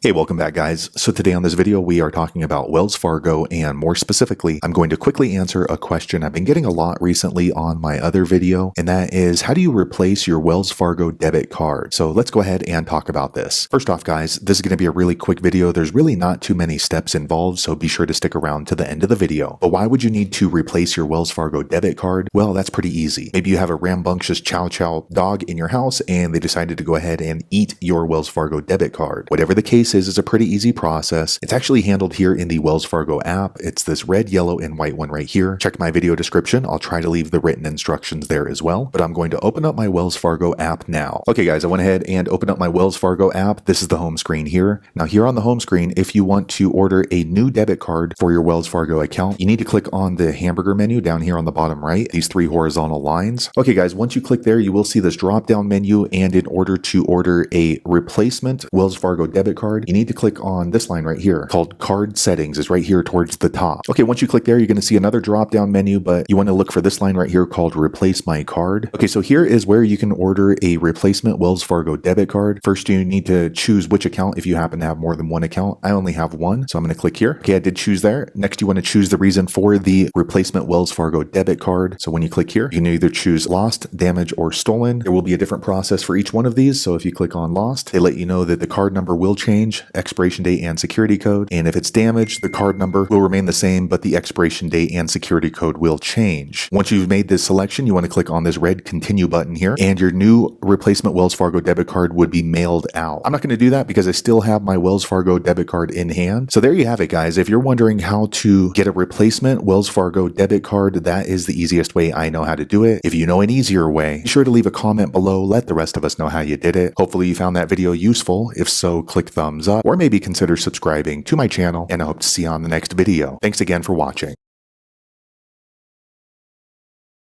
Hey, welcome back, guys. So today on this video, we are talking about Wells Fargo, and more specifically, I'm going to quickly answer a question I've been getting a lot recently on my other video, and that is, how do you replace your Wells Fargo debit card? So let's go ahead and talk about this. First off, guys, this is going to be a really quick video. There's really not too many steps involved, so be sure to stick around to the end of the video. But why would you need to replace your Wells Fargo debit card? Well, that's pretty easy. Maybe you have a rambunctious chow chow dog in your house, and they decided to go ahead and eat your Wells Fargo debit card. Whatever the case is a pretty easy process. It's actually handled here in the Wells Fargo app. It's this red, yellow, and white one right here. Check my video description. I'll try to leave the written instructions there as well, but I'm going to open up my Wells Fargo app now. Okay, guys, I went ahead and opened up my Wells Fargo app. This is the home screen here. Now here on the home screen, if you want to order a new debit card for your Wells Fargo account, you need to click on the hamburger menu down here on the bottom right, these three horizontal lines. Okay, guys, once you click there, you will see this drop-down menu, and in order to order a replacement Wells Fargo debit card, you need to click on this line right here called Card Settings. Is right here towards the top. Okay, once you click there, you're going to see another drop-down menu, but you want to look for this line right here called Replace My Card. Okay, so here is where you can order a replacement Wells Fargo debit card. First, you need to choose which account if you happen to have more than one account. I only have one, so I'm going to click here. Okay, I did choose there. Next, you want to choose the reason for the replacement Wells Fargo debit card. So when you click here, you can either choose lost, damaged, or stolen. There will be a different process for each one of these. So if you click on lost, they let you know that the card number will change, expiration date and security code. And if it's damaged, the card number will remain the same, but the expiration date and security code will change. Once you've made this selection, you want to click on this red continue button here, and your new replacement Wells Fargo debit card would be mailed out. I'm not going to do that because I still have my Wells Fargo debit card in hand. So there you have it, guys. If you're wondering how to get a replacement Wells Fargo debit card, that is the easiest way I know how to do it. If you know an easier way, be sure to leave a comment below. Let the rest of us know how you did it. Hopefully you found that video useful. If so, click thumbs up, or maybe consider subscribing to my channel, and I hope to see you on the next video. Thanks again for watching.